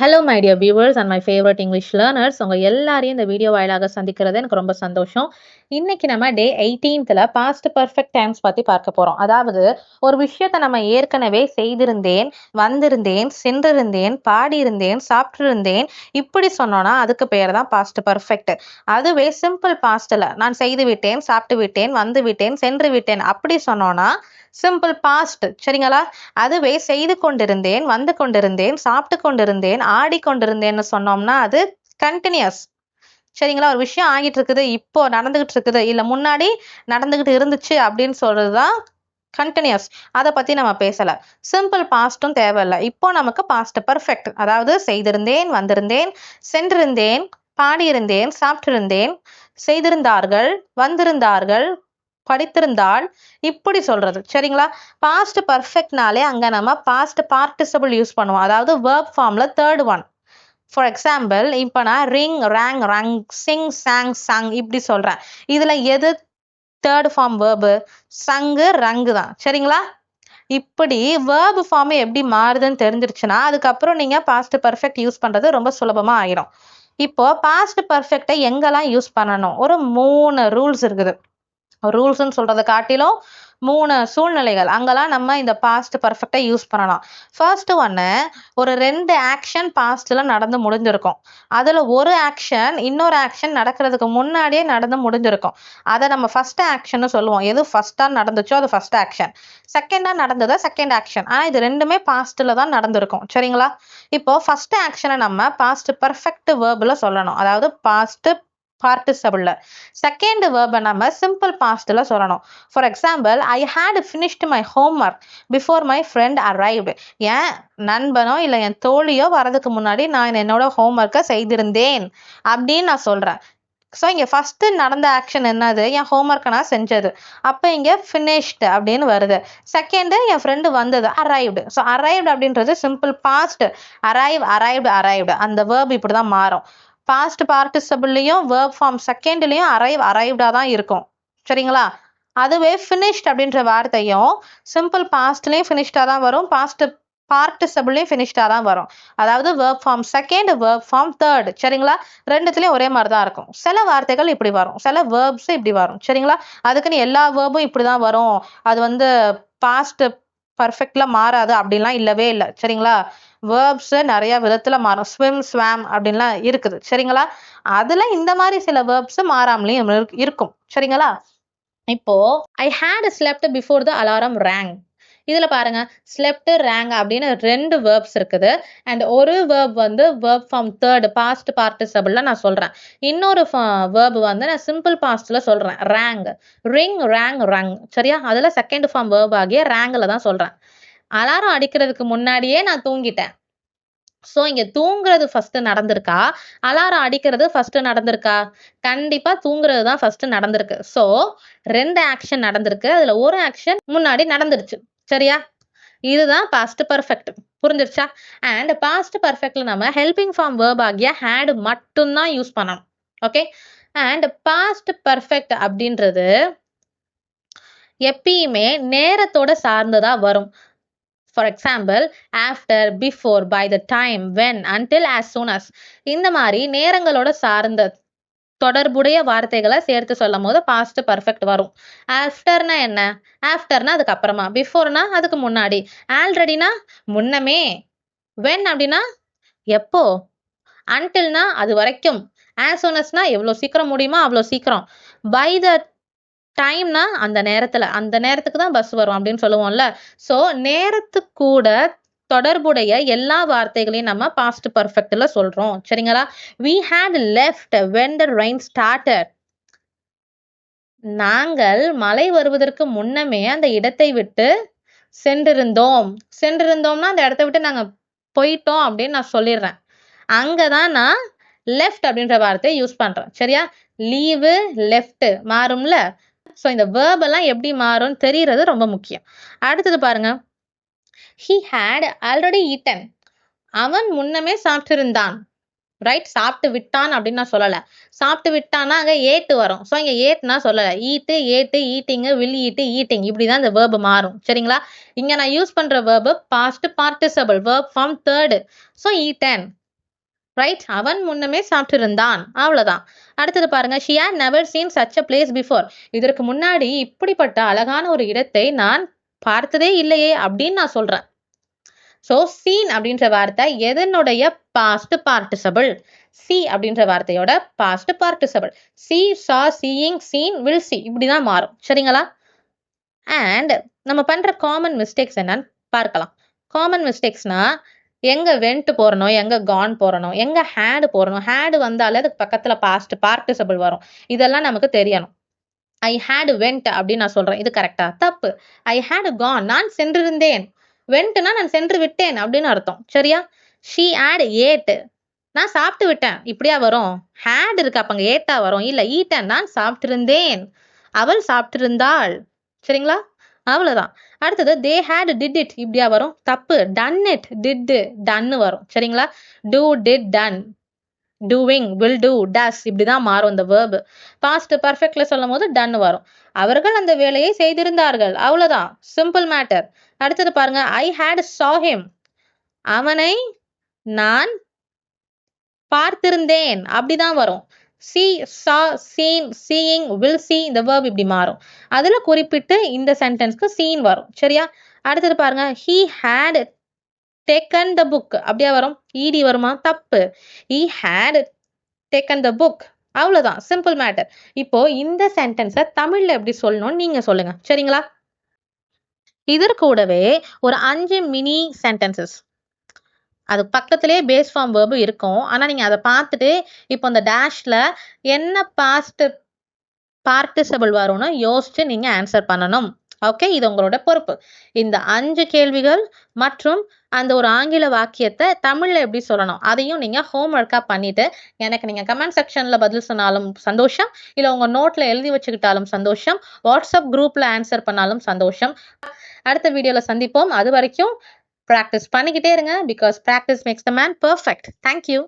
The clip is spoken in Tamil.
Hello my dear viewers and my favourite English learners. உங்கள் எல்லாரையும் இந்த வீடியோ வாயிலாக சந்திக்கிறது எனக்கு ரொம்ப சந்தோஷம். இன்னைக்கு நம்ம டே 18th பாஸ்ட் பர்ஃபெக்ட் டைம்ஸ் பற்றி பார்க்க போகிறோம். அதாவது ஒரு விஷயத்தை நம்ம ஏற்கனவே செய்திருந்தேன், வந்திருந்தேன், சென்றிருந்தேன், பாடியிருந்தேன், சாப்பிட்டிருந்தேன் இப்படி சொன்னோன்னா அதுக்கு பேர் தான் பாஸ்ட் பர்ஃபெக்ட். அதுவே சிம்பிள் பாஸ்டில் நான் செய்து விட்டேன், சாப்பிட்டு விட்டேன், வந்து விட்டேன், சென்று விட்டேன் அப்படி சொன்னோன்னா சிம்பிள் பாஸ்ட். சரிங்களா? அதுவே செய்து கொண்டிருந்தேன், வந்து கொண்டிருந்தேன், சாப்பிட்டு கொண்டிருந்தேன், ஆடிக்கொண்டிருந்தேன்னு சொன்னோம்னா அது கண்டினியூஸ். சரிங்களா? ஒரு விஷயம் ஆகிட்டு இருக்குது, இப்போ நடந்துகிட்டு இருக்குது, இல்லை முன்னாடி நடந்துகிட்டு இருந்துச்சு அப்படின்னு சொல்றதுதான் கண்டினியூஸ். அதை பத்தி நம்ம பேசல. சிம்பிள் பாஸ்டும் தேவையில்லை. இப்போ நமக்கு பாஸ்ட் பர்ஃபெக்ட். அதாவது செய்திருந்தேன், வந்திருந்தேன், சென்றிருந்தேன், பாடியிருந்தேன், சாப்பிட்டிருந்தேன், செய்திருந்தார்கள், வந்திருந்தார்கள், படித்திருந்தால் இப்படி சொல்றது. சரிங்களா? பாஸ்ட் பர்ஃபெக்ட்னாலே அங்க நம்ம பாஸ்ட் பார்ட்டிசிபிள் யூஸ் பண்ணுவோம். அதாவது வேர்ப் ஃபார்ம்ல தேர்ட் ஒன். ஃபார் எக்ஸாம்பிள், இப்போ நான் ரிங், ரேங், ரங், சிங், சாங், சங் இப்படி சொல்றேன். இதுல எது தேர்ட் ஃபார்ம் வேர்பு? சங்கு, ரங்கு தான். சரிங்களா? இப்படி வேர்பு ஃபார்ம் எப்படி மாறுதுன்னு தெரிஞ்சிருச்சுன்னா அதுக்கப்புறம் நீங்க பாஸ்ட் பர்ஃபெக்ட் யூஸ் பண்றது ரொம்ப சுலபமா ஆயிடும். இப்போ பாஸ்ட் பர்ஃபெக்டை எங்கெல்லாம் யூஸ் பண்ணணும்? ஒரு 3 ரூல்ஸ் இருக்குது. ரூல்ஸ்ன்னு சொல்றதை காட்டிலும் 3 சூழ்நிலைகள் அங்கெல்லாம் நம்ம இந்த பாஸ்ட் பர்ஃபெக்டை யூஸ் பண்ணலாம். ஃபர்ஸ்ட் ஒன்று, ஒரு 2 ஆக்ஷன் பாஸ்ட்ல நடந்து முடிஞ்சிருக்கும். அதில் ஒரு ஆக்ஷன் இன்னொரு ஆக்ஷன் நடக்கிறதுக்கு முன்னாடியே நடந்து முடிஞ்சிருக்கும். அதை நம்ம ஃபர்ஸ்ட் ஆக்ஷன் சொல்லுவோம். எது ஃபர்ஸ்டாக நடந்துச்சோ அது ஃபர்ஸ்ட் ஆக்ஷன், செகண்டாக நடந்ததா செகண்ட் ஆக்ஷன். ஆனால் இது ரெண்டுமே பாஸ்ட்ல தான் நடந்திருக்கும். சரிங்களா? இப்போ ஃபர்ஸ்ட் ஆக்ஷனை நம்ம பாஸ்ட் பர்ஃபெக்ட் வேர்பில் சொல்லணும். அதாவது பாஸ்ட் பார்ட்டிசிபிள்ல. செகண்ட் வேர்பை நம்ம சிம்பிள் பாஸ்ட்ல சொல்லணும். For example, I had finished my homework before my friend arrived. என் நண்பனோ இல்லை என் தோழியோ வரதுக்கு முன்னாடி நான் என்னோட ஹோம்ஒர்க்கை செய்திருந்தேன் அப்படின்னு நான் சொல்றேன். ஸோ இங்கே ஃபர்ஸ்ட் நடந்த ஆக்ஷன் என்னது? என் ஹோம்ஒர்க்கை நான் செஞ்சது. அப்போ இங்கே ஃபினிஷ்டு அப்படின்னு வருது. செகண்டு, என் ஃப்ரெண்டு வந்தது, அரைவ்டு. ஸோ அரைவ்டு அப்படின்றது simple past. Arrive, arrived, arrived அந்த வேர்ப் இப்படி தான் மாறும். பாஸ்ட் பார்ட்டிசிபிள்லையும் வேர்ப் ஃபார்ம் செகண்ட்லையும் அரைவ்டா தான் இருக்கும். சரிங்களா? அதுவே ஃபினிஷ்ட் அப்படின்ற வார்த்தையும் சிம்பிள் பாஸ்ட்லையும் ஃபினிஷ்டா தான் வரும், பாஸ்ட் பார்ட்டிசிபிள்லையும் ஃபினிஷ்டா தான் வரும். அதாவது verb form second, verb form third. சரிங்களா? ரெண்டுத்துலையும் ஒரே மாதிரி தான் இருக்கும். சில வார்த்தைகள் இப்படி வரும், சில வேர்ப்ஸ் இப்படி வரும். சரிங்களா? அதுக்குன்னு எல்லா வேர்பும் இப்படி தான் வரும், அது பாஸ்ட் பர்ஃபெக்ட்ல மாறாது அப்படின்லாம் இல்லவே இல்லை. சரிங்களா? வேர்ப்ஸ் நிறைய விதத்துல மாறும். ஸ்விம், ஸ்வாம் அப்படின்லாம் இருக்குது. சரிங்களா? அதுல இந்த மாதிரி சில வேர்ப்ஸ் மாறாமலையும் இருக்கும். சரிங்களா? இப்போ I had slept before the alarm rang. இதுல பாருங்க, ஸ்லெப்ட், ரேங் அப்படின்னு 2 வேர்ப்ஸ் இருக்குது. அண்ட் ஒரு verb verb form third past பார்ட்டிசிபிள்ல நான் சொல்றேன். இன்னொரு வேர்ப் நான் சிம்பிள் பாஸ்ட்ல சொல்றேன், ரேங். ரிங், ரேங், ரங். சரியா? அதுல செகண்ட் ஃபார்ம் வேர்ப் ஆகிய ரேங்ல தான் சொல்றேன். அலாரம் அடிக்கிறதுக்கு முன்னாடியே நான் தூங்கிட்டேன். ஸோ இங்க தூங்குறது ஃபர்ஸ்ட் நடந்திருக்கா, அலாரம் அடிக்கிறது ஃபர்ஸ்ட் நடந்திருக்கா? கண்டிப்பா தூங்குறது தான் ஃபர்ஸ்ட் நடந்திருக்கு. ஸோ 2 ஆக்ஷன் நடந்திருக்கு, அதுல ஒரு ஆக்ஷன் முன்னாடி நடந்துருச்சு. சரியா? இதுதான் பாஸ்ட் பர்ஃபெக்ட். புரிஞ்சிருச்சா? அண்ட் பாஸ்ட் பர்ஃபெக்ட்ல நம்ம ஹெல்பிங் ஃபார்ம் வேர்ப் ஆகிய ஹேட் மட்டும்தான் யூஸ் பண்ணணும். ஓகே? அண்ட் பாஸ்ட் பர்ஃபெக்ட் அப்படின்றது எப்பயுமே நேரத்தோட சார்ந்ததா வரும். For example, after, before, by the time, when, until, as soon as இந்த மாதிரி நேரங்களோட சார்ந்த தொடர்புடைய வார்த்தைகளை சேர்த்து சொல்லும் போது பாஸ்ட் பர்ஃபெக்ட் வரும். ஆஃப்டர்னா என்ன? ஆஃப்டர்னா அதுக்கு அப்புறமா, பிஃபோர்னா அதுக்கு முன்னாடி, ஆல்ரெடினா முன்னமே, வென் அப்படின்னா எப்போ, அன்டில்னா அது வரைக்கும், ஆஸ் சூன் அஸ்னா எவ்வளோ சீக்கிரம் முடியுமோ அவ்வளோ சீக்கிரம், பை த டைம்னா அந்த நேரத்துக்கு தான் பஸ் வரும் அப்படின்னு சொல்லுவோம்ல. ஸோ நேரத்துக்கு கூட தொடர்புடைய எல்லா வார்த்தைகளையும் நம்ம பாஸ்ட் பர்ஃபெக்ட்ல சொல்றோம். சரிங்களா? we had left when the rain started. நாங்கள் மழை வருவதற்கு முன்னமே அந்த இடத்தை விட்டு சென்றிருந்தோம்னா அந்த இடத்தை விட்டு நாங்க போயிட்டோம் அப்படின்னு நான் சொல்லிடுறேன். அங்கதான் நான் லெஃப்ட் அப்படின்ற வார்த்தையை யூஸ் பண்றேன். சரியா? லீவு, லெஃப்ட் மாறும்ல. ஸோ இந்த வேர்ப் எல்லாம் எப்படி மாறும்னு தெரியறது ரொம்ப முக்கியம். அடுத்தது பாருங்க, he had already eaten. அவன் முன்னமே சாப்பிட்டிருந்தான். ரைட்? சாப்பிட்டு விட்டான் அப்படின்னு நான் சொல்லல. சாப்பிட்டு விட்டான்னா அங்க ஏட்டு வரும். ஸோ இங்க ஏட்னா சொல்லல. ஈட்டு, ஏட்டு, ஈட்டிங், வில் ஈட்டு, ஈட்டிங் இப்படிதான் இந்த வேர்ப் மாறும். சரிங்களா? இங்க நான் யூஸ் பண்ற verb past participle, verb form third. So eaten. Right? அவன் முன்னமே சாப்பிட்டிருந்தான். அவ்வளவுதான். அடுத்தது பாருங்க. She had never seen such a place before. இதற்கு முன்னாடி இப்படிப்பட்ட அழகான ஒரு இடத்தை நான் பார்த்ததே இல்லையே அப்படின்னு நான் சொல்றேன். சோ seen அப்படின்ற வார்த்தை எதனுடைய past participle? see அப்படின்ற வார்த்தையோட past participle. see, saw, seeing, seen, will see இப்படிதான் மாறும். சரிங்களா? அண்ட் நம்ம பண்ற காமன் மிஸ்டேக்ஸ் என்னன்னு பார்க்கலாம். காமன் மிஸ்டேக்ஸ்னா எங்க வென்ட் போறணும், எங்க கான் போறணும், எங்க ஹேடு போறணும். ஹேடு வந்தாலே அதுக்கு பக்கத்துல பாஸ்ட் பார்ட்டிசிபிள் வரும். இதெல்லாம் நமக்கு தெரியணும். ஐ ஹேட் வென்ட் அப்படின்னு நான் சொல்றேன். இது கரெக்டா? தப்பு. ஐ ஹேட் கான், நான் சென்றிருந்தேன். வென்ட்னா நான் சென்று விட்டேன் அப்படின்னு அர்த்தம். சரியா? ஷீ ஹேட் ஏட், நான் சாப்பிட்டு விட்டேன். இப்படியா வரும்? ஹேட் இருக்கு, அப்ப அங்க ஏட்டா வரும். இல்ல, ஈட்டன், நான் சாப்பிட்டிருந்தேன். அவள் சாப்பிட்டிருந்தாள். சரிங்களா? அவ்வளவுதான். அடுத்தது தே ஹேட் டிட் இட், இப்படியா வரும்? தப்பு. டன் இட், டிட், டன்னு வரும். சரிங்களா? Do, did, done, doing, will do, does இப்படிதான் மாறும் இந்த வேர்பு. பாஸ்ட் பர்ஃபெக்ட்ல சொல்லும் போது டன் வரும். அவர்கள் அந்த வேலையை செய்திருந்தார்கள். அவ்வளவுதான். Simple matter. அடுத்தது பாருங்க. ஐ ஹேட் saw him, அவனை நான் பார்த்திருந்தேன். அப்படிதான் வரும். see, saw, seen, seeing, will see இந்த verb இப்படி மாறும். அதுல குறிப்பிட்டு இந்த சென்டென்ஸ்க்கு seen வரும். சரியா? அடுத்தது பாருங்க. he had taken the book, அப்படியா வரும்? ed வருமா? தப்பு. he had taken the book. அவ்வளவுதான். Simple matter. இப்போ இந்த சென்டென்ஸை தமிழ்ல எப்படி சொல்லணும்னு நீங்க சொல்லுங்க. சரிங்களா? இதற்கு கூடவே ஒரு 5 மினி சென்டென்சஸ், அது பக்கத்திலேயே பேஸ் ஃபார்ம் வேர்பு இருக்கும். ஆனா நீங்க அதை பார்த்துட்டு இப்போ இந்த டேஷ்ல என்ன பாஸ்ட் பார்ட்டிசிபிள் வரும்னு யோசிச்சு நீங்க ஆன்சர் பண்ணணும். ஓகே, இது உங்களோட பொறுப்பு. இந்த 5 கேள்விகள் மற்றும் அந்த ஒரு ஆங்கில வாக்கியத்தை தமிழ்ல எப்படி சொல்லணும் அதையும் நீங்க ஹோம்ஒர்க்கா பண்ணிட்டு எனக்கு நீங்க கமெண்ட் செக்ஷன்ல பதில் சொன்னாலும் சந்தோஷம், இல்ல உங்க நோட்ல எழுதி வச்சுக்கிட்டாலும் சந்தோஷம், வாட்ஸ்அப் குரூப்ல ஆன்சர் பண்ணாலும் சந்தோஷம். அடுத்த வீடியோல சந்திப்போம். அது வரைக்கும் ப்ராக்டிஸ் பண்ணிக்கிட்டே இருங்க. Because practice makes the man perfect. Thank you.